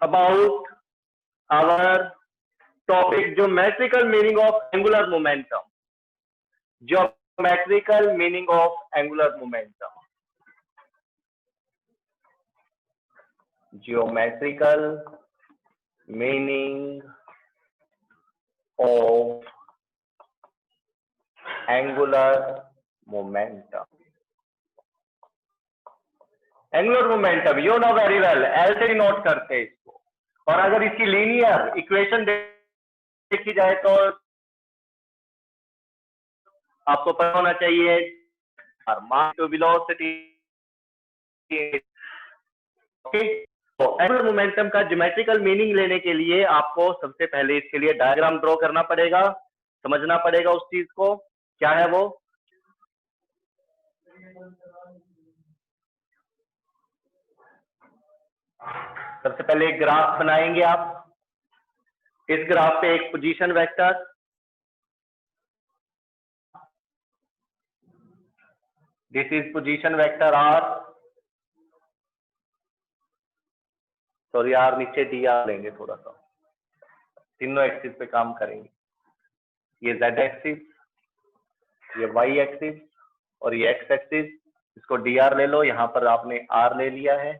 about our topic geometrical meaning of angular momentum. Geometrical meaning of angular momentum. Geometrical meaning of angular momentum. Angular momentum you know very well, ऐसे ही note करते हैं इसको। और अगर इसकी linear equation देखी जाए तो आपको पता होना चाहिए मास टू वेलोसिटी। ओके, तो एंगुलर मोमेंटम का ज्योमेट्रिकल मीनिंग लेने के लिए आपको सबसे पहले इसके लिए डायग्राम ड्रॉ करना पड़ेगा, समझना पड़ेगा उस चीज को क्या है वो। सबसे पहले एक ग्राफ बनाएंगे आप। इस ग्राफ पे एक position vector, this is position vector r, sorry r नीचे डी आर लेंगे थोड़ा सा, तीनों एक्सिस पे काम करेंगे। ये जेड एक्सिस, ये वाई एक्सिस और ये एक्स एक्सिस, इसको डी आर ले लो। यहां पर आपने आर ले लिया है,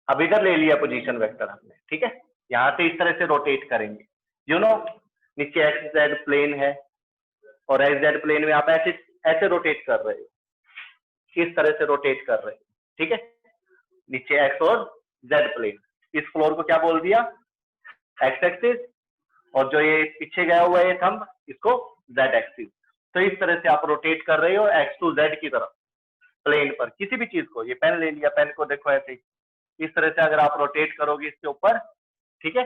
अब इधर ले लिया पोजीशन वेक्टर हमने, ठीक है। यहां से इस तरह से रोटेट करेंगे, यू नो नीचे एक्स जेड प्लेन है और एक्स जेड प्लेन में आप ऐसे ऐसे रोटेट कर रहे हो, इस तरह से रोटेट कर रहे हो, ठीक है। नीचे एक्स और जेड प्लेन, इस फ्लोर को क्या बोल दिया, एक्स एक्सिस, और जो ये पीछे गया हुआ है थंब, इसको जेड एक्सिस। तो इस तरह से आप रोटेट कर रहे हो एक्स टू जेड की तरफ प्लेन पर किसी भी चीज को। ये पेन ले लिया, पेन को देखो ऐसे इस तरह से अगर आप रोटेट करोगे इसके ऊपर, ठीक है,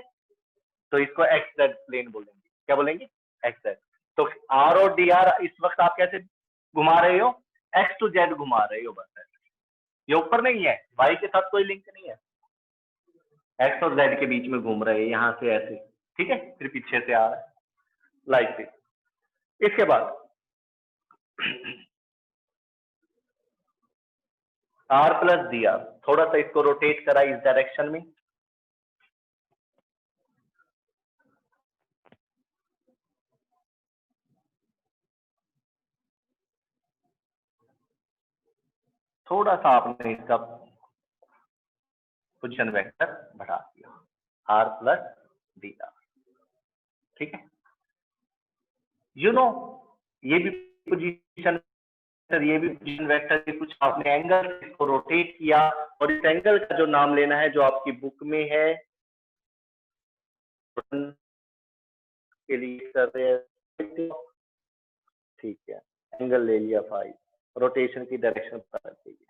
तो इसको एक्स जेड प्लेन बोलेंगे। क्या बोलेंगे, एक्स जेड। तो आर और डी आर इस वक्त आप कैसे घुमा रहे हो, एक्स टू जेड घुमा रहे हो, बस ये ऊपर नहीं है, वाई के साथ कोई लिंक नहीं है, एक्स और जेड के बीच में घूम रहे हैं यहां से ऐसे, ठीक है। फिर पीछे से आ रहा है लाइक दिस। इसके बाद आर प्लस डी आर, थोड़ा सा इसको रोटेट करा इस डायरेक्शन में, थोड़ा सा आपने इसका पोजीशन वेक्टर बढ़ा दिया, आर प्लस डी आर, ठीक है। यू नो ये भी पोजीशन, ये भी पोजीशन वेक्टर, कुछ आपने एंगल इसको रोटेट किया और इस एंगल का जो नाम लेना है जो आपकी बुक में है के लिए कर रहे हैं, ठीक है, एंगल ले लिया फाई, रोटेशन की डायरेक्शन पता चाहिए।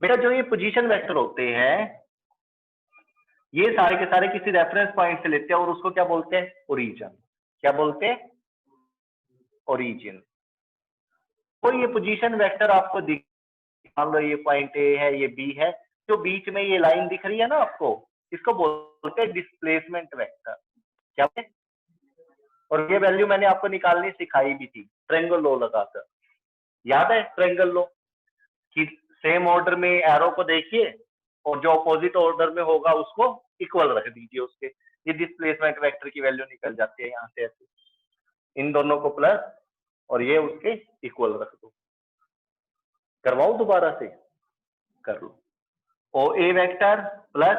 बेटा जो ये पोजीशन वेक्टर होते हैं ये सारे के सारे किसी रेफरेंस पॉइंट से लेते हैं और उसको क्या बोलते हैं, ओरिजिन। क्या बोलते हैं, ओरिजिन। तो ये पोजीशन वेक्टर आपको दिख, मान लो ये पॉइंट ए है, ये बी है, जो बीच में ये लाइन दिख रही है ना आपको, इसको बोलते हैं डिस्प्लेसमेंट वेक्टर। क्या बोलते हैं? और ये वैल्यू मैंने आपको निकालनी सिखाई भी थी ट्रायंगल लॉ लगाकर, याद है ट्रायंगल लॉ कि सेम ऑर्डर में एरो को देखिए और जो अपोजिट ऑर्डर में होगा उसको इक्वल रख दीजिए उसके, ये डिस्प्लेसमेंट वेक्टर की वैल्यू निकल जाती है यहाँ से ऐसे, इन दोनों को प्लस और ये उसके इक्वल रख दो। करवाओ दोबारा से, कर लो। O A vector plus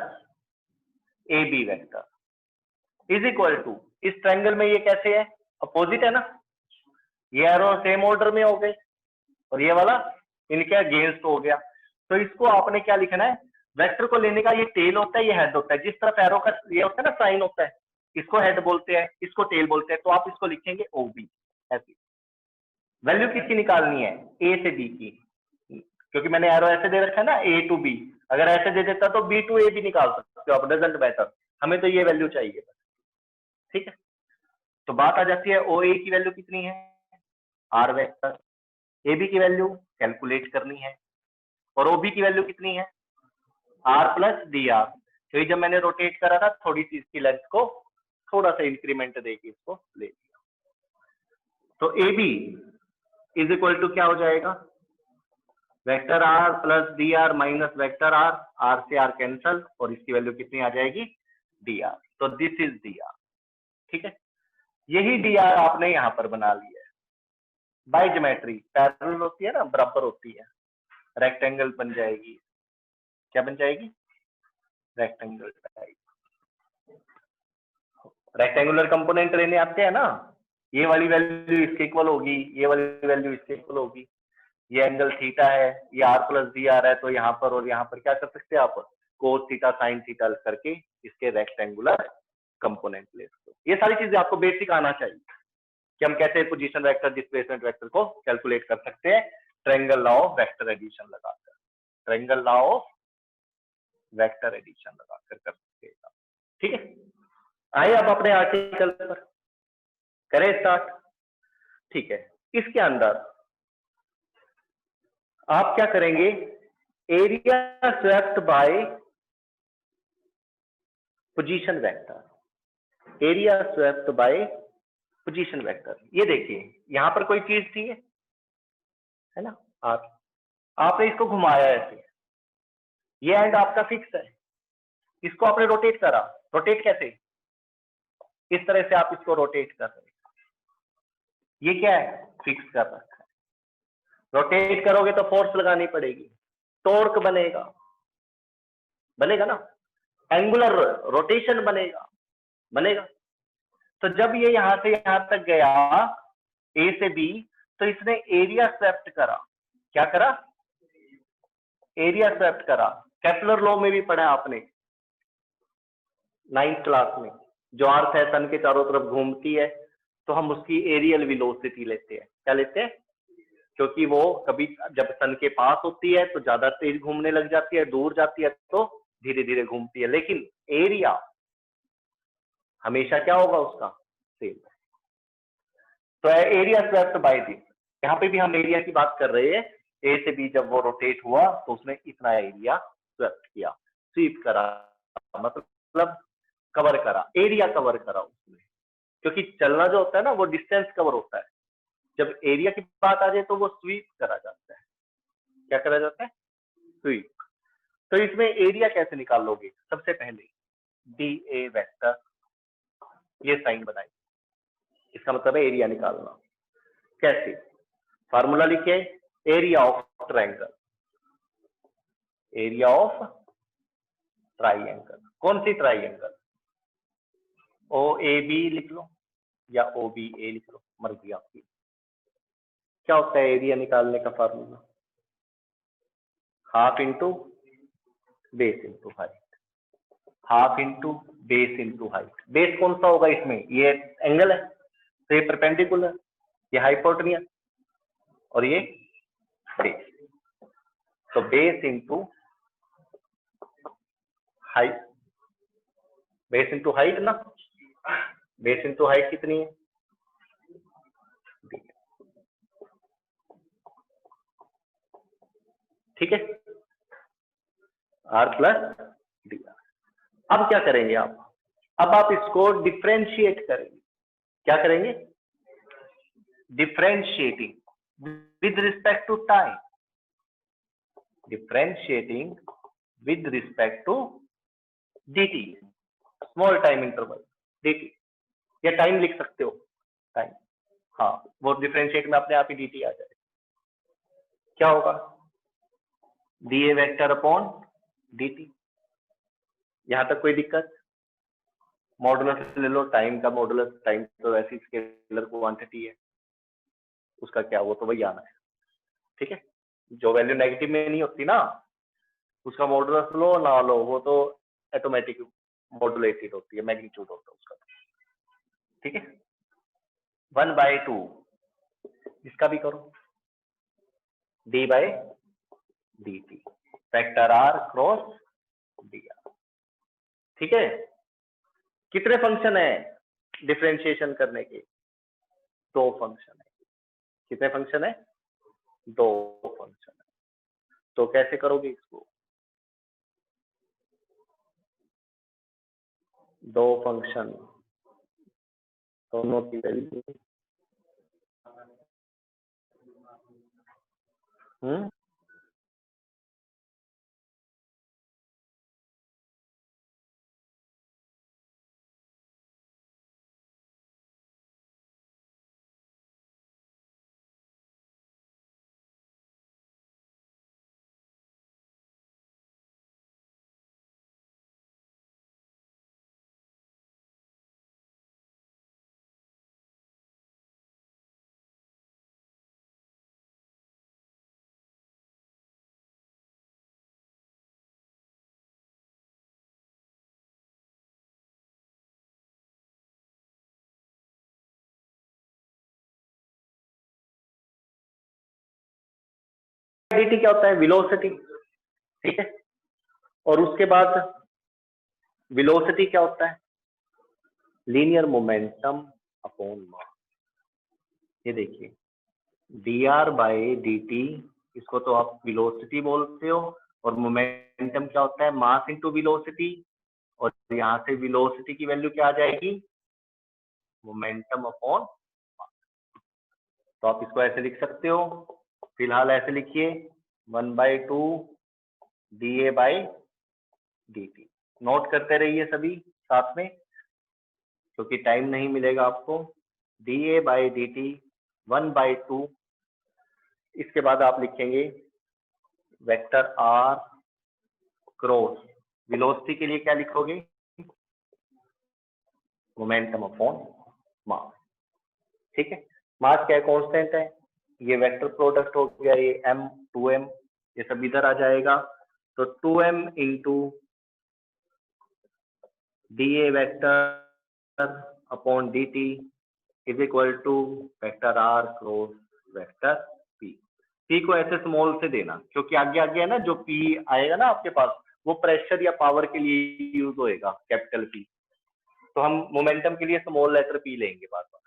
A B vector is equal to, इस ट्रायंगल में ये कैसे है, अपोजिट है ना, ये एरो सेम ऑर्डर में हो गए और ये वाला इनके अगेंस्ट हो गया। तो इसको आपने क्या लिखना है, वेक्टर को लेने का ये टेल होता है, ये हेड होता है। जिस तरफ एरो का ये होता है ना साइन होता है, इसको हेड बोलते हैं, इसको टेल बोलते हैं। तो आप इसको लिखेंगे ओ बी ऐसी। वैल्यू किसकी निकालनी है, ए से बी की, क्योंकि मैंने एरो ऐसे दे रखा है ना, ए टू बी, अगर ऐसे दे देता तो बी टू ए भी निकाल सकते हो आप, डजंट मैटर, हमें तो ये वैल्यू चाहिए, ठीक है। तो बात आ जाती है ओ ए की वैल्यू कितनी है, आर वेक्टर, ए बी की वैल्यू कैलकुलेट करनी है और ओ बी की वैल्यू कितनी है, आर प्लस डी आर। तो जब मैंने रोटेट करा था थोड़ी सी इसकी लेंथ को थोड़ा सा इंक्रीमेंट देके इसको ले लिया, तो a b is equal to क्या हो जाएगा, vector r plus d r minus vector r, r से आर कैंसल और इसकी वैल्यू कितनी आ जाएगी डी आर। तो दिस इज डी आर। ठीक है, यही डी आर आपने यहां पर बना लिया है। बाय ज्योमेट्री पैरेलल होती है ना, बराबर होती है, रेक्टेंगल बन जाएगी। क्या बन जाएगी? Rectangle type. रेक्टेंगुलर कंपोनेंट लेने आते हैं ना, ये वाली वैल्यू इसके इक्वल होगी, ये वाली वैल्यू इसके इक्वल होगी। ये एंगल थीटा है, ये आर प्लस डी आर है, तो यहाँ पर और यहाँ पर क्या कर सकते हैं आप? कोस थीटा साइन थीटा करके इसके रेक्टेंगुलर कंपोनेंट ले सकते हो। ये सारी चीजें आपको बेसिक आना चाहिए कि हम कैसे पोजीशन वेक्टर डिस्प्लेसमेंट वेक्टर को कैलकुलेट कर सकते हैं triangle law of vector addition लगाकर। Triangle law of vector addition लगाकर कर सकते हैं। ठीक है, आइए अब अपने आर्टिकल पर करें स्टार्ट। ठीक है, इसके अंदर आप क्या करेंगे? Area swept by position vector. Area swept by position vector. ये देखिए यहां पर कोई चीज थी है ना, आपने इसको घुमाया ऐसे, ये एंड आपका फिक्स है, इसको आपने रोटेट करा। रोटेट कैसे? इस तरह से आप इसको रोटेट कर रहे हैं, ये क्या है? फिक्स कर रखा है। रोटेट करोगे तो फोर्स लगानी पड़ेगी, टॉर्क बनेगा, बनेगा ना, एंगुलर रोटेशन बनेगा, बनेगा। तो जब ये यहां से यहां तक गया ए से बी, तो इसने एरिया स्वेप्ट करा। क्या करा? एरिया स्वेप्ट करा। केपलर लॉ में भी पढ़ा आपने 9th क्लास में, जो अर्थ है सन के चारों तरफ घूमती है तो हम उसकी एरियल वेलोसिटी लेते हैं। क्या लेते हैं? क्योंकि वो कभी जब सन के पास होती है तो ज्यादा तेज घूमने लग जाती है, दूर जाती है तो धीरे धीरे घूमती है, लेकिन एरिया हमेशा क्या होगा उसका? सेम। तो एरिया स्वेप्ट बाय दिस, यहाँ पे भी हम एरिया की बात कर रहे हैं। ए से बी जब वो रोटेट हुआ तो उसने इतना एरिया स्वेप्ट किया, स्वीप करा, मतलब कवर करा, एरिया कवर करा उसने। क्योंकि चलना जो होता है ना वो डिस्टेंस कवर होता है, जब एरिया की बात आ जाए तो वो स्वीप करा जाता है। क्या करा जाता है? स्वीप। तो इसमें एरिया कैसे निकालोगे? सबसे पहले डी ए वेक्टर, ये साइन बनाइए, इसका मतलब है एरिया निकालना। कैसे? फार्मूला लिखिए, area of triangle. Area of triangle, कौन सी ट्रायंगल? ओ ए बी लिख लो या ओ बी ए लिख लो, मर्जी आपकी। क्या होता है एरिया निकालने का formula? Half into base into height. Half into base into height. Base कौन सा होगा इसमें? ये एंगल है तो ये परपेंडिकुलर, ये हाइपोटेन्यूस और ये बेस। तो base into height, base into height ना, बेस इंटू हाइट कितनी है? ठीक है, आर प्लस डी आर। अब क्या करेंगे आप? अब आप इसको डिफ्रेंशिएट करेंगे। क्या करेंगे? Differentiating with respect to time. Differentiating with respect to dt, small time interval dt, या टाइम लिख सकते हो, टाइम। हाँ, वो डिफरेंशिएट में अपने आप ही dt आ जाएगा। क्या होगा? da vector upon dt। यहां तक कोई दिक्कत? मॉडुलस ले लो, टाइम का मॉडुलस, टाइम तो ऐसी स्केलर क्वांटिटी है, उसका क्या, वो तो वही आना है। ठीक है, जो वैल्यू नेगेटिव में नहीं होती ना, उसका मॉडुलस लो ना लो, वो तो ऑटोमेटिक मॉडुलेटेड होती है, मैग्नीट्यूड होता है उसका। ठीक है, 1/2 इसका भी करो, d by dt, factor r cross dr। ठीक है, कितने फंक्शन है डिफरेंशिएशन करने के? 2 फंक्शन है। कितने फंक्शन है? 2 फंक्शन है। तो कैसे करोगे इसको? 2 फंक्शन, दोनों की वैल्यू डी टी क्या होता है? वेलोसिटी, ठीक है। और उसके बाद वेलोसिटी क्या होता है? Linear momentum upon mass. ये देखिए D R by d T, इसको तो आप वेलोसिटी बोलते हो, और मोमेंटम क्या होता है? Mass into velocity. और यहाँ से वेलोसिटी की वैल्यू क्या आ जाएगी? Momentum upon mass. तो आप इसको ऐसे लिख सकते हो, फिलहाल ऐसे लिखिए 1/2 D a by d T. Note करते रहिए सभी साथ में, क्योंकि टाइम नहीं मिलेगा आपको। D a by d T 1/2, इसके बाद आप लिखेंगे वेक्टर आर क्रॉस, वेलोसिटी के लिए क्या लिखोगे? मोमेंटम अपॉन मास, ठीक है। मास क्या है? कांस्टेंट है। ये वेक्टर प्रोडक्ट हो गया, ये m 2m, ये सब इधर आ जाएगा। तो 2m into d a vector upon d t is equal to vector r cross vector p. P को ऐसे स्मॉल से देना, क्योंकि आगे आगे है ना, जो पी आएगा ना आपके पास, वो प्रेशर या पावर के लिए यूज होएगा, कैपिटल पी। तो हम मोमेंटम के लिए स्मॉल लेटर पी लेंगे बार बार,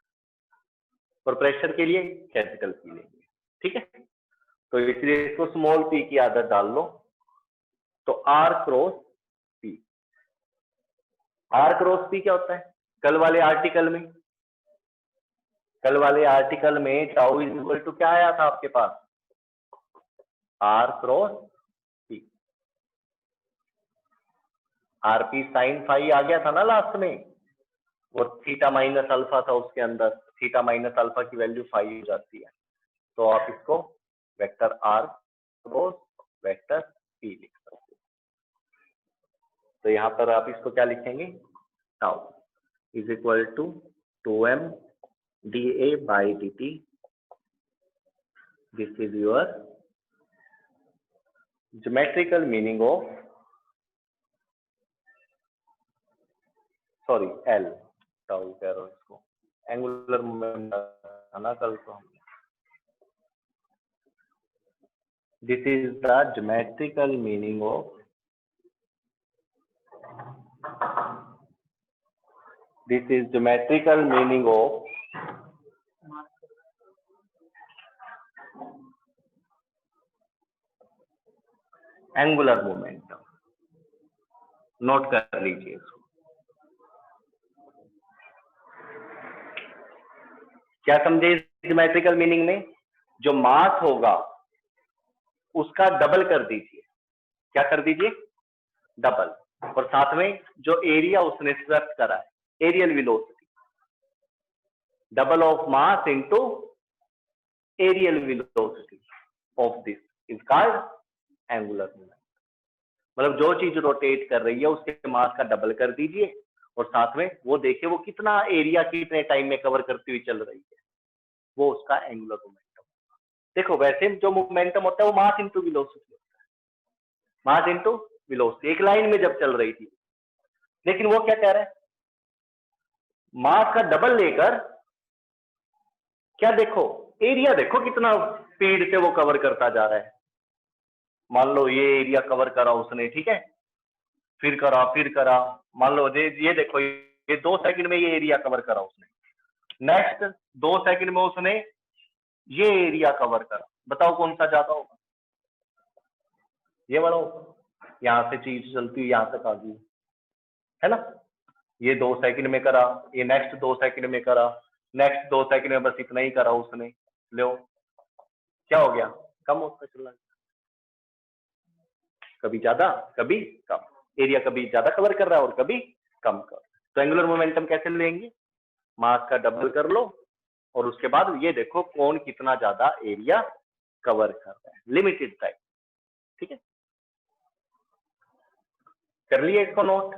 और प्रेशर के लिए कैपिटल पी लेंगे, ठीक है। तो इसलिए इसको स्मॉल पी की आदत डाल लो। तो r cross p, r cross p क्या होता है? कल वाले आर्टिकल में, टाउ इज इक्वल टू क्या आया था आपके पास? R cross p. R p sine phi आ गया था ना लास्ट में, वो थीटा माइनस अल्फा था उसके अंदर, थीटा माइनस अल्फा की वैल्यू फाई हो जाती है। तो आप इसको vector r cross vector p लिख सकते हो। तो यहाँ पर आप इसको क्या लिखेंगे? Tau is equal to 2m d a by d t. This is your geometrical meaning of, sorry l, tau कह रहा हूँ इसको, एंगुलर मोमेंट ना कल को। This is the geometrical meaning of, this is geometrical meaning of angular momentum। Note कर लीजिए इसको। क्या समझे इस ज्योमेट्रिकल मीनिंग में? जो मास होगा उसका डबल कर दीजिए। क्या कर दीजिए? डबल। और साथ में जो एरिया उसने सर्च करा है, areal velocity, double of mass into areal velocity of this is called angular momentum. मतलब जो चीज रोटेट कर रही है उसके मास का डबल कर दीजिए, और साथ में वो देखिए वो कितना एरिया कितने टाइम में कवर करती हुई चल रही है, वो उसका एंगुलर मोमेंटम। देखो वैसे जो मोमेंटम होता है वो मास इंटू वेलोसिटी होता है, मास इंटू वेलोसिटी, एक लाइन में जब चल रही थी। लेकिन वो क्या कह रहा है? मास का डबल लेकर क्या देखो, एरिया देखो कितना स्पीड से वो कवर करता जा रहा है। मान लो ये एरिया कवर करा उसने, ठीक है, फिर करा, मान लो ये देखो, ये 2 सेकंड में ये एरिया कवर करा उसने, नेक्स्ट 2 सेकंड में उसने ये एरिया कवर करा। बताओ कौन सा ज्यादा होगा? ये वाला होगा। यहां से चीज चलती हुई यहां तक आ गई, है ना। ये 2 सेकंड में करा, ये नेक्स्ट 2 सेकंड में करा, नेक्स्ट 2 सेकंड में बस इतना ही करा उसने। लो क्या हो गया? कम होता चला, कभी ज्यादा कभी कम, एरिया कभी ज्यादा कवर कर रहा है और कभी कम कर। तो एंगुलर मोमेंटम कैसे लेंगे? मास का डबल कर लो, और उसके बाद ये देखो कौन कितना ज्यादा एरिया कवर कर रहा है, लिमिटेड टाइम, ठीक है। कर लिए इसको नोट।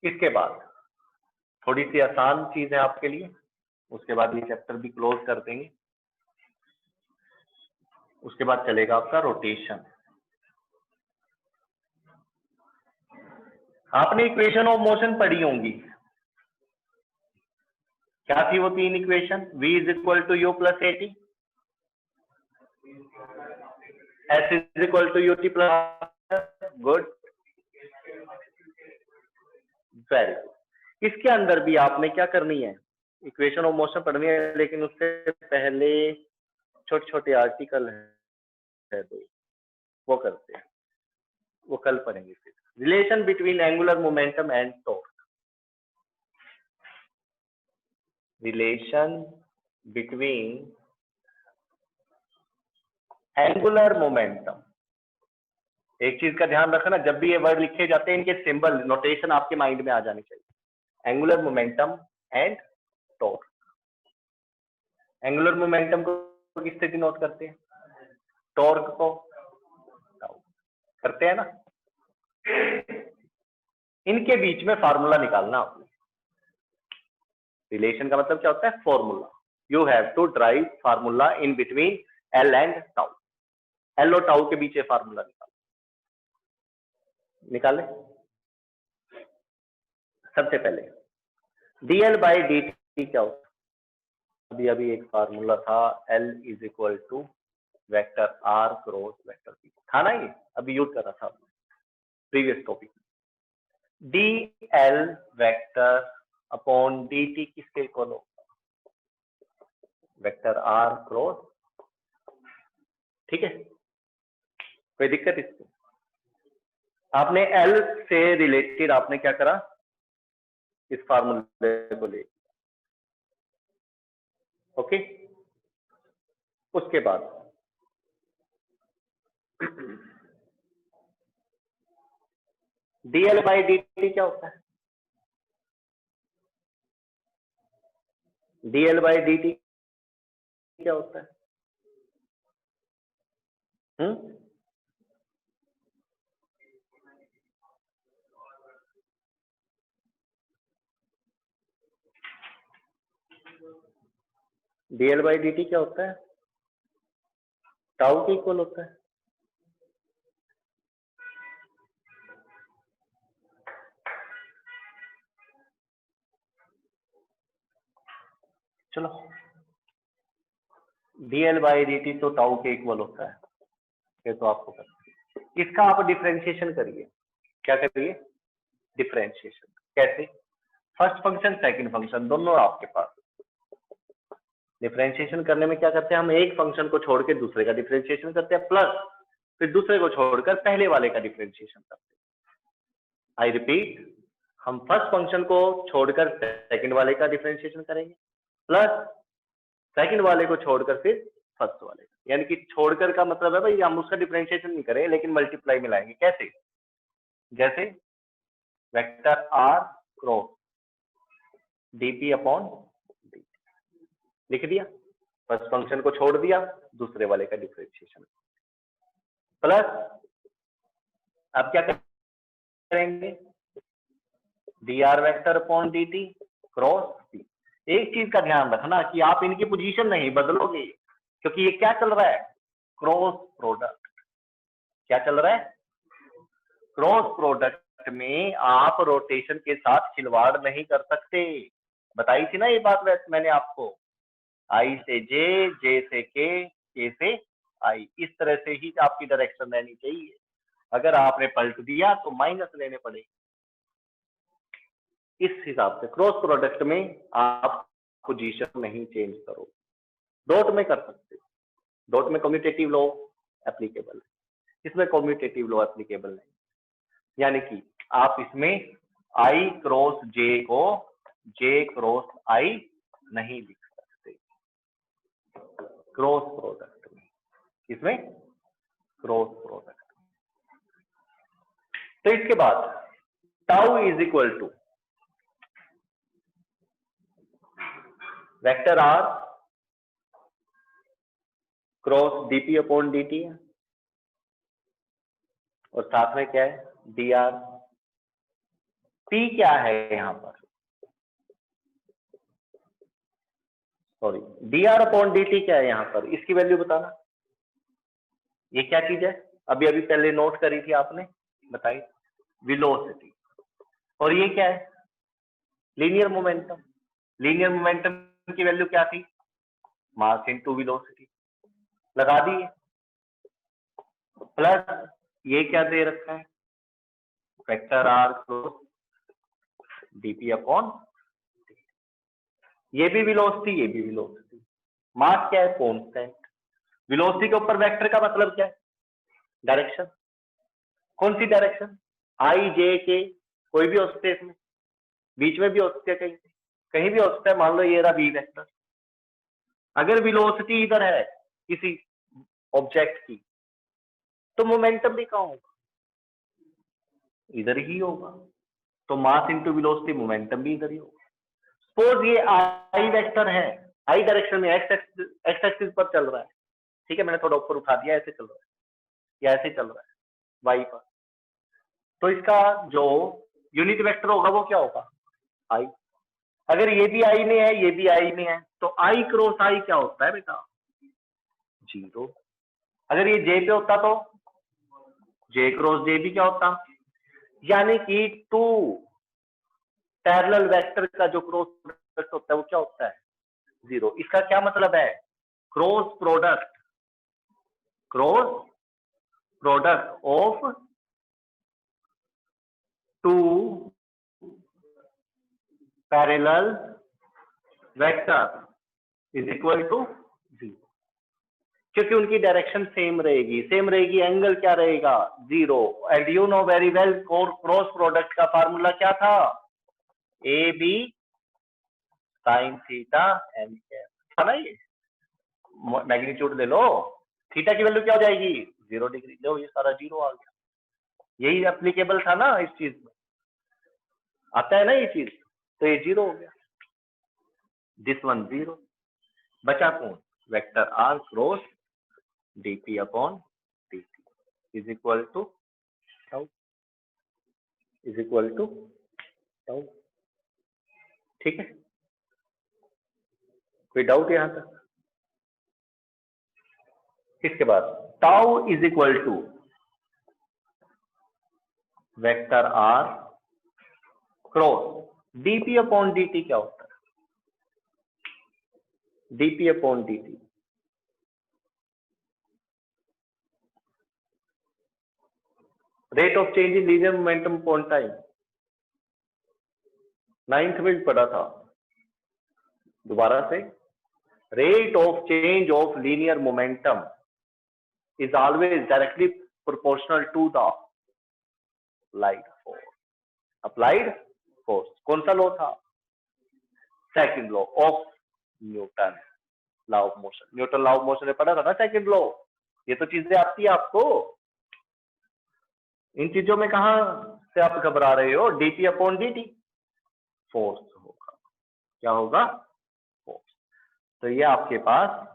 इसके बाद थोड़ी सी आसान चीज है आपके लिए, उसके बाद ये चैप्टर भी क्लोज कर देंगे। उसके बाद चलेगा आपका रोटेशन। आपने इक्वेशन ऑफ मोशन पढ़ी होंगी। क्या थी वो 3 equation? v is equal to u plus a t, S is equal to ut plus, good, very good. इसके अंदर भी आपने क्या करनी है, इक्वेशन ऑफ मोशन पढ़नी है, लेकिन उससे पहले छोटे छोटे आर्टिकल है दो, वो करते हैं, वो कल पढ़ेंगे। फिर relation between angular momentum and torque, relation between angular momentum. एक चीज का ध्यान रखना, जब भी ये वर्ड लिखे जाते हैं इनके सिंबल नोटेशन आपके माइंड में आ जानी चाहिए। Angular momentum and torque. Angular momentum को किससे डिनोट करते हैं, टॉर्क को करते हैं ना। इनके बीच में फार्मूला निकालना आपने। रिलेशन का मतलब क्या होता है, formula. You have to derive formula in between l and tau. L और टाउ के बीच फार्मूला निकाले। सबसे पहले dl बाई dt क्या होता है, अभी एक फार्मूला था, l is equal to vector r cross vector p था ना, ये अभी यूज कर रहा था previous topic. dl vector upon dt किसके इक्वल होगा, वेक्टर r क्रॉस, ठीक है। कोई दिक्कत इसमें, आपने l से रिलेटेड आपने क्या करा, इस फार्मूले को ले, ओके। उसके बाद dl बाई dt क्या होता है, dl बाई dt क्या होता है, dl बाई dt क्या होता है, टाउ के इक्वल होता है। चलो, dl बाई dt तो टाउ के इक्वल होता है, ये तो आपको पता है। इसका आप डिफरेंशिएशन करिए, क्या करिए, डिफरेंशिएशन। कैसे, फर्स्ट फंक्शन सेकंड फंक्शन दोनों आपके पास। डिफरेंशिएशन करने में क्या करते हैं, हम एक फंक्शन को छोड़ के दूसरे का डिफरेंशिएशन करते हैं, प्लस फिर दूसरे को छोड़कर पहले वाले का डिफरेंशिएशन करते हैं। आई रिपीट, हम फर्स्ट फंक्शन को छोड़कर सेकंड वाले का डिफरेंशिएशन करेंगे, प्लस सेकंड वाले को छोड़कर फिर फर्स्ट वाले का। यानी कि छोड़कर का मतलब है भाई हम उसका डिफरेंशिएशन नहीं करें, लेकिन मल्टीप्लाई मिलाएंगे। कैसे, जैसे vector r cross dp upon dt लिख दिया, फर्स्ट फंक्शन को छोड़ दिया, दूसरे वाले का डिफरेंशिएशन, प्लस अब क्या करेंगे, dr vector upon dt cross p। एक चीज का ध्यान रखना कि आप इनकी पोजीशन नहीं बदलोगे, क्योंकि ये क्या चल रहा है, क्रॉस प्रोडक्ट। क्या चल रहा है, क्रॉस प्रोडक्ट में आप रोटेशन के साथ खिलवाड़ नहीं कर सकते। बताई थी ना ये बात वैसे मैंने आपको, आई से जे, जे से के से आई, इस तरह से ही आपकी डायरेक्शन रहनी चाहिए। अगर आपने पलट दिया तो माइनस लेने पड़ेंगे। इस हिसाब से क्रॉस प्रोडक्ट में आप पोजीशन नहीं चेंज करो। डॉट में कर सकते हो, डॉट में कम्यूटेटिव लॉ एप्लीकेबल है, इसमें कम्यूटेटिव लॉ एप्लीकेबल नहीं। यानी कि आप इसमें आई क्रॉस जे को जे क्रॉस आई नहीं लिख सकते क्रॉस प्रोडक्ट में, इसमें क्रॉस प्रोडक्ट। तो इसके बाद tau is equal to vector r cross d p upon d t है, और साथ में क्या है, डी आर। पी क्या है यहां पर, sorry, D R upon d T क्या है यहां पर, इसकी वैल्यू बताना। ये क्या चीज है, अभी अभी पहले नोट करी थी आपने, बताई, वेलोसिटी। और ये क्या है, लीनियर मोमेंटम। लीनियर मोमेंटम की वैल्यू क्या थी, मास इनटू वेलोसिटी। लगा दी है, प्लस ये क्या दे रखा है, vector r cross d p upon, ये भी वेलोसिटी, ये भी वेलोसिटी, मास क्या है, कांस्टेंट। वेलोसिटी के ऊपर वेक्टर का मतलब क्या है, डायरेक्शन। कौन सी डायरेक्शन, आई जे के, कोई भी हो सकते हैं इसमें, बीच में भी हो सकते हैं, कहीं कहीं भी हो सकता है। मान लो ये रहा बी वेक्टर, अगर वेलोसिटी इधर है किसी ऑब्जेक्ट की, तो मोमेंटम भी कहाँ होगा, इधर ही होगा। तो मास इंटू वेलोसिटी, मोमेंटम भी इधर ही होगा। सपोज ये आई वेक्टर है, आई डायरेक्शन में, एक्स एक्सिस पर चल रहा है, ठीक है, मैंने थोड़ा ऊपर उठा दिया, ऐसे चल रहा है या ऐसे चल रहा है वाई पर, तो इसका जो यूनिट वेक्टर होगा वो क्या होगा, आई। अगर ये भी आई में है, ये भी आई में है, तो आई क्रॉस आई क्या होता है बेटा, 0। अगर ये जे पे होता तो जे क्रॉस जे भी क्या होता, यानी कि टू पैरेलल वेक्टर का जो क्रॉस प्रोडक्ट होता है वो क्या होता है, 0। इसका क्या मतलब है, cross product of two parallel vector is equal to 0, क्योंकि उनकी डायरेक्शन सेम रहेगी, एंगल क्या रहेगा, 0। And you know very well cross product का फार्मूला क्या था, a b sine theta n था ना, ये मैग्नीट्यूड ले लो, थीटा की वैल्यू क्या हो जाएगी, 0 डिग्री, लो ये सारा 0 आ गया। यही एप्लीकेबल था ना इस चीज में, आता है ना ये चीज, तो ये 0 हो गया, दिस वन 0। बचा कौन, vector r cross d p upon d t is equal to tau, is equal to tau. ठीक है, कोई डाउट यहां तक। इसके बाद tau is equal to vector r cross d p upon d t क्या होता है, d p upon d t, rate of change in linear momentum upon time, 9th में भी पढ़ा था, दोबारा से, rate of change of linear momentum is always directly proportional to the applied force। कौन सा लॉ था, second law of Newton law of motion, Newton law of motion में पढ़ा था ना सेकंड लॉ। ये तो चीजें आती है आपको, इन चीजों में कहां से आप घबरा रहे हो, डीटी अपॉन डीटी फोर्स होगा, क्या होगा, फोर्स। तो ये आपके पास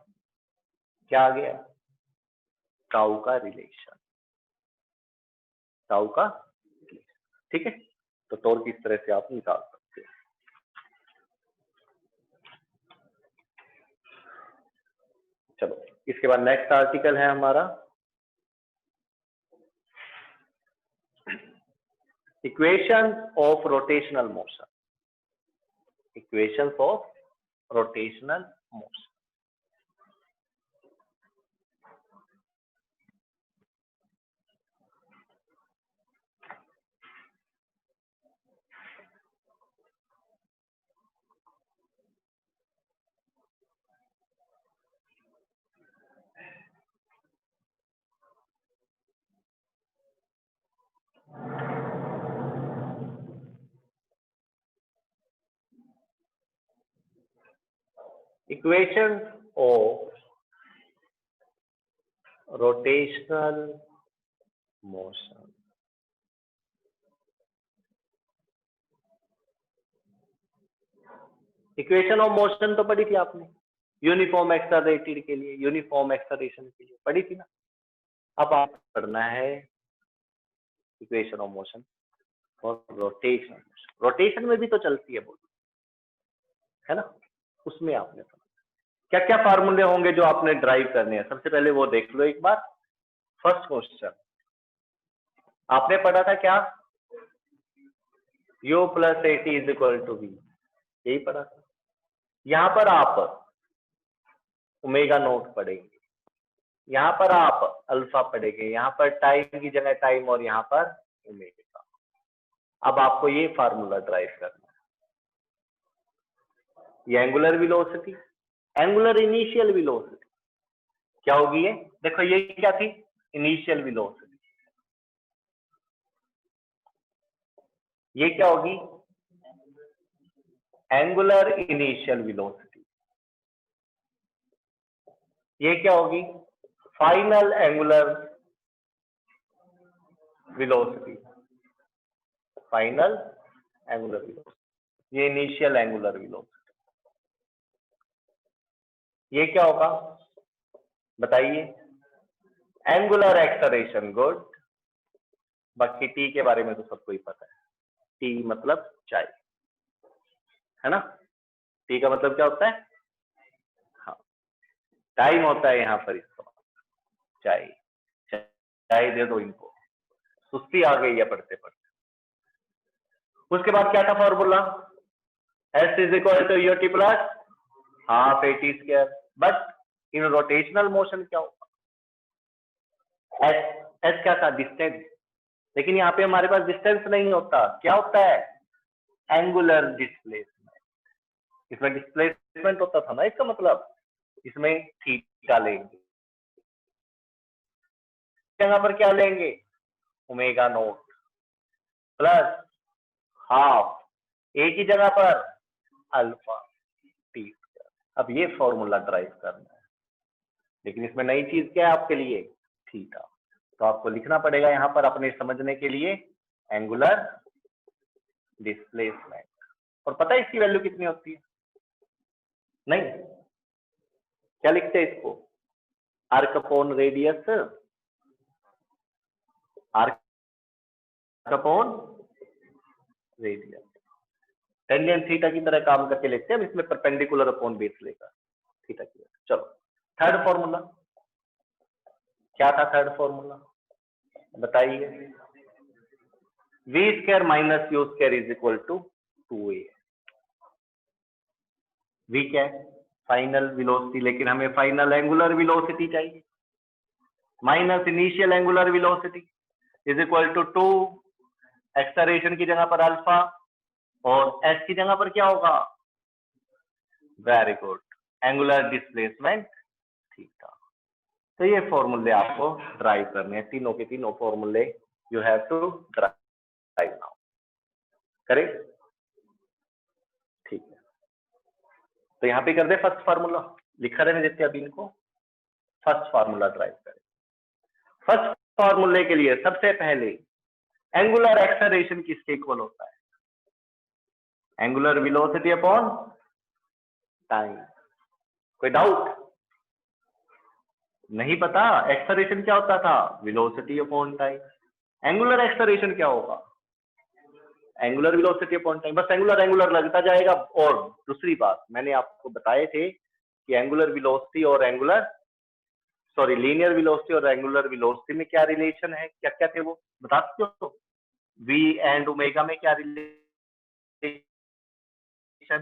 क्या आ गया, टाउ का रिलेशन, टाउ का, ठीक है। तो टॉर्क इस तरह से आप निकाल सकते हैं। चलो इसके बाद नेक्स्ट आर्टिकल है हमारा equations of rotational motion, equations of rotational motion. Equations of rotational motion। Equation of motion तो पढ़ी थी आपने, यूनिफॉर्म एक्सेलरेटेड के लिए, यूनिफॉर्म एक्सेलरेशन के लिए पढ़ी थी ना। अब आप पढ़ना है इक्वेशन ऑफ मोशन और रोटेशन, रोटेशन में भी तो चलती है बॉडी, है ना, उसमें आपने क्या क्या फार्मूले होंगे जो आपने ड्राइव करने हैं। सबसे पहले वो देख लो एक बार, फर्स्ट क्वेश्चन आपने पढ़ा था क्या, U plus AT is equal to V, यही पढ़ा था। यहां पर आप ओमेगा नोट पढ़ेंगे, यहाँ पर आप अल्फा पढ़ेंगे, यहाँ पर टाइम की जगह टाइम और यहाँ पर ओमेगा। अब आपको ये फार्मूला ड्राइव करना है, ये angular velocity, angular initial velocity क्या होगी ये? देखो ये क्या थी? Initial velocity. ये क्या होगी? Angular initial velocity. ये क्या होगी? Final angular velocity. Final angular velocity, ये इनिशियल एंगुलर वेलोसिटी। ये क्या होगा बताइए? Angular acceleration. गुड। बाकी टी के बारे में तो सबको ही पता है, टी मतलब चाय, है ना? टी का मतलब क्या होता है? हाँ, टाइम होता है यहाँ पर इसका चाय। चाय दे दो इनको, सुस्ती आ गई है पढ़ते पढ़ते। उसके बाद क्या था formula? S is equal to u t plus half a t square. But in rotational motion क्या होगा? एस, एस क्या था? डिस्टेंस। लेकिन यहाँ पे हमारे पास डिस्टेंस नहीं होता, क्या होता है? Angular displacement. इसमें डिस्प्लेसमेंट होता था ना, इसका मतलब इसमें थीटा लेंगे, जगह पर क्या लेंगे? ओमेगा नोट प्लस हाफ, ए की जगह पर अल्फा टी। अब ये फॉर्मूला ड्राइव करना है, लेकिन इसमें नई चीज क्या है आपके लिए? थीटा। तो आपको लिखना पड़ेगा यहाँ पर अपने समझने के लिए एंगुलर डिस्प्लेसमेंट। और पता है इसकी वैल्यू कितनी होती है? नहीं, क्या लिखते हैं इसको? Arc upon radius, arc upon radius. Tangent theta की तरह काम करके लिखते हैं, अब इसमें परपेंडिकुलर अपॉन बेस लेकर थीटा की। चलो थर्ड फॉर्मूला क्या था? थर्ड फॉर्मूला बताइए। V square minus u square is equal to 2a। V क्या है? फाइनल वेलोसिटी, लेकिन हमें फाइनल एंगुलर वेलोसिटी चाहिए। Minus initial angular velocity is equal to 2, acceleration की जगह पर अल्फा और एस की जगह पर क्या होगा? Very good, angular displacement theta. तो ये फॉर्मूले आपको ड्राइव करने हैं, तीनों के तीनों फॉर्मूले you have to derive now. Correct? ठीक है, तो यहाँ पे कर दे फर्स्ट फार्मूला, लिखा रहने देते अभी इनको। फर्स्ट फार्मूला ड्राइव करें। फर्स्ट फार्मूले के लिए सबसे पहले एंगुलर एक्सेलरेशन किसके इक्वल होता है? Angular velocity upon time. कोई डाउट? नहीं पता? एक्सेलरेशन क्या होता था? Velocity upon time. Angular acceleration क्या होगा? Angular velocity upon time. बस एंगुलर एंगुलर लगता जाएगा। और दूसरी बात मैंने आपको बताए थे कि एंगुलर वेलोसिटी और एंगुलर सॉरी लीनियर वेलोसिटी और एंगुलर वेलोसिटी में क्या रिलेशन है? क्या क्या थे वो बता सकते हो? वी एंड ओमेगा में क्या रिलेशन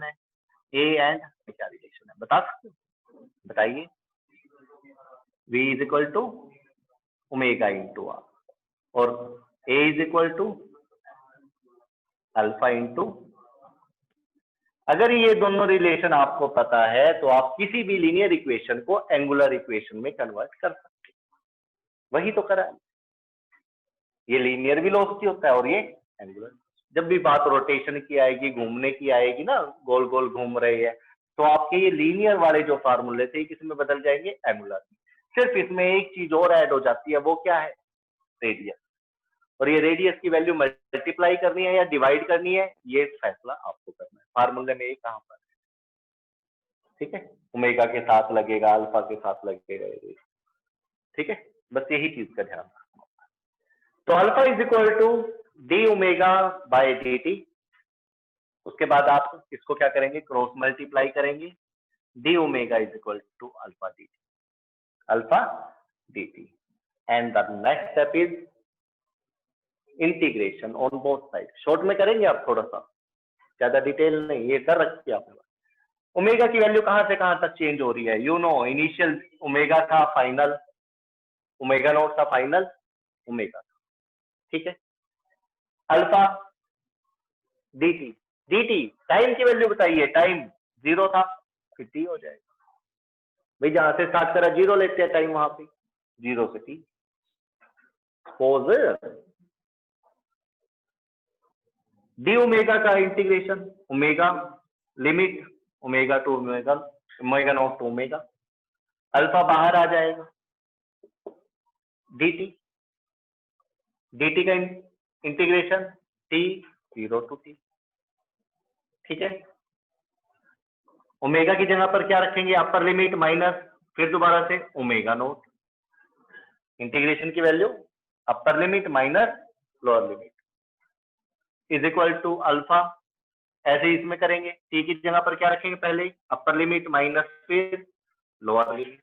है? ए एंड में क्या रिलेशन है? बता सकते हो? बताइए। V is equal to omega into r और A is equal to alpha into. अगर ये दोनों रिलेशन आपको पता है तो आप किसी भी लीनियर इक्वेशन को एंगुलर इक्वेशन में कन्वर्ट कर सकते हैं। वही तो करा है। ये लीनियर वेलोसिटी होता है और ये एंगुलर। जब भी बात रोटेशन की आएगी, घूमने की आएगी ना, गोल गोल घूम रहे हैं, तो आपके ये लीनियर वाले जो फार्मूले थे किसमें बदल जाएंगे? एंगुलर। सिर्फ इसमें एक चीज और ऐड हो जाती है, वो क्या है? रेडियस। और ये रेडियस की वैल्यू मल्टीप्लाई करनी है या डिवाइड करनी है, ये फैसला आपको करना है। फार्मूले में ये कहां पर है? ठीक है, ओमेगा के साथ लगेगा, अल्फा के साथ लगेगा, ठीक है, बस यही चीज का ध्यान रखना। तो alpha is equal to d omega by d t. उसके बाद आप इसको क्या करेंगे? क्रॉस मल्टीप्लाई करेंगे। D omega is equal to alpha d t, alpha d t. And the next step is integration on both side. Short में करेंगे आप, थोड़ा सा ज्यादा डिटेल नहीं, ये कर रखिए आपने। ओमेगा की वैल्यू कहां से कहां तक चेंज हो रही है? यू नो, इनिशियल ओमेगा था फाइनल, ओमेगा नॉट था फाइनल ओमेगा, ठीक है। अल्फा dt, dt टाइम की वैल्यू बताइए, टाइम 0 था फिर t हो जाएगा। भाई जहां से स्टार्ट करा 0 लेते हैं टाइम, वहां पे 0 से t। सपोज डी ओमेगा का integration, omega limit omega to omega, omega naught to omega, alpha बाहर आ जाएगा, dt, dt का इंटीग्रेशन t 0 टू t, ठीक है। ओमेगा की जगह पर क्या रखेंगे, अपर लिमिट माइनस फिर दोबारा से ओमेगा नोट, इंटीग्रेशन की value upper limit minus lower limit is equal to alpha. ऐसे ही इसमें करेंगे, टी की जगह पर क्या रखेंगे, पहले अपर लिमिट माइनस फिर lower limit,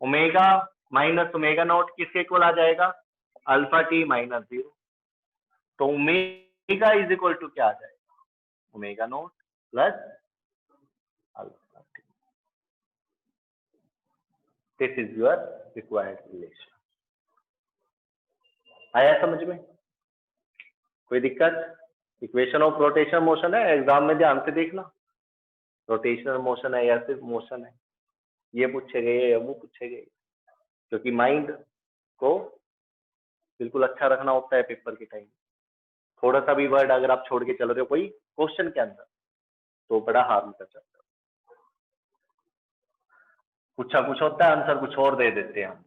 omega minus omega naught किसके इक्वल आ जाएगा, अल्फा टी माइनस 0। तो ओमेगा इज इक्वल टू क्या आ जाएगा, omega naught plus alpha T. This is your required relation. आया समझ में, कोई दिक्कत? इक्वेशन ऑफ रोटेशन मोशन है, एग्जाम में ध्यान से देखना, रोटेशनल मोशन है या सिर्फ मोशन है, ये पूछे गए या वो पूछे गए, क्योंकि माइंड को बिल्कुल अच्छा रखना होता है पेपर के टाइम। थोड़ा सा भी वर्ड अगर आप छोड़ के चल रहे हो कोई क्वेश्चन के अंदर तो बड़ा हार्म कर सकता है। पूछा कुछ होता है, आंसर कुछ और दे देते हैं हम,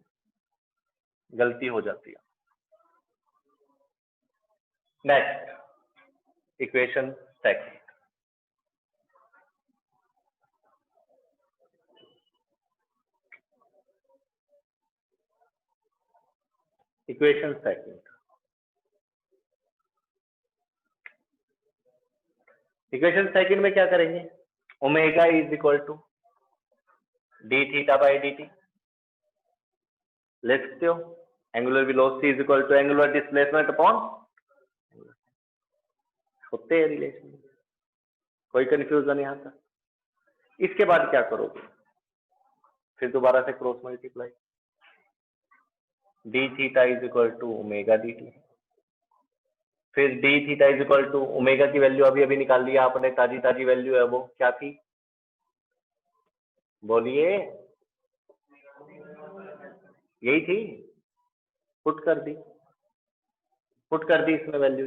गलती हो जाती है। Next equation second, equation second, equation second में क्या करेंगे, omega is equal to d theta by d t लिख सकते हो, angular velocity is equal to angular displacement upon, होते हैं रिलेशन, कोई कंफ्यूजन यहाँ तक। इसके बाद क्या करोगे, फिर दोबारा से cross multiply, d theta is equal to omega d t, फिर d theta is equal to omega की वैल्यू अभी अभी निकाल लिया आपने, ताजी ताजी वैल्यू है, वो क्या थी बोलिए, यही थी, पुट कर दी, पुट कर दी इसमें वैल्यू।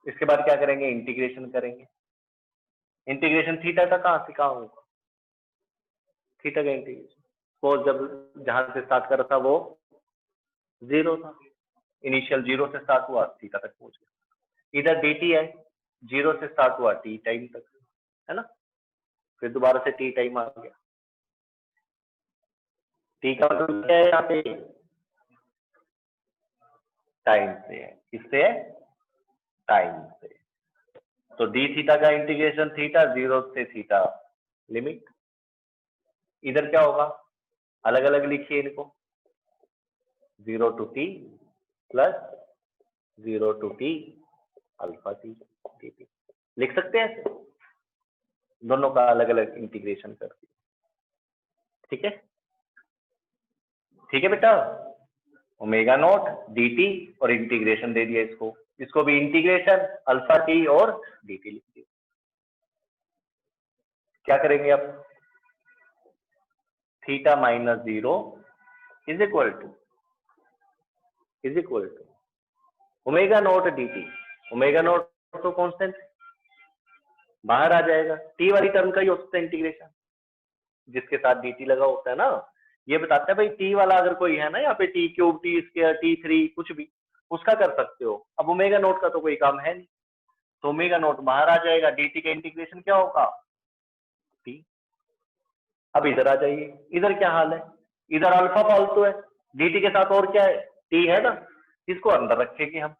इसके बाद क्या करेंगे, इंटीग्रेशन करेंगे, इंटीग्रेशन थीटा का कहां से कहां होगा, थीटा का इंटीग्रेशन सपोज जब जहां से स्टार्ट कर रहा था वो 0 था, इनिशियल 0 से स्टार्ट हुआ थीटा तक पहुंच गया, इधर dt है 0 से स्टार्ट हुआ t टाइम तक, है ना, फिर दोबारा से t टाइम आ गया, t का मतलब क्या है यहाँ पे, टाइम से है, किससे है, टाइम से। तो डी थीटा का इंटीग्रेशन थीटा 0 से थीटा लिमिट, इधर क्या होगा, अलग अलग लिखिए इनको, 0 to t plus 0 to t alpha t dt लिख सकते हैं ऐसे, दोनों का अलग अलग इंटीग्रेशन करके, ठीक है, ठीक है बेटा, ओमेगा नॉट dt और इंटीग्रेशन दे दिया इसको, इसको भी इंटीग्रेशन अल्फा टी और dt लिख दिया। क्या करेंगे अब, theta minus 0 is equal to omega naught dt, omega naught तो कांस्टेंट बाहर आ जाएगा, टी वाली टर्म का ही होता है इंटीग्रेशन, जिसके साथ dt लगा होता है ना, ये बताता है भाई टी वाला अगर कोई है ना यहाँ पे, T cube T square T three कुछ भी, उसका कर सकते हो। अब ओमेगा नोट का तो कोई काम है नहीं, तो ओमेगा नोट बाहर आ जाएगा, dt का इंटीग्रेशन क्या होगा, टी। अब इधर आ जाइए, इधर क्या हाल है, इधर अल्फा फालतू है, dt के साथ और क्या है, टी है ना, इसको अंदर रखेंगे हम,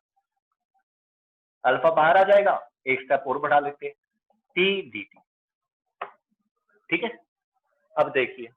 अल्फा बाहर आ जाएगा, एक स्टेप और बढ़ा लेते हैं, टी dt, ठीक है। अब देखिए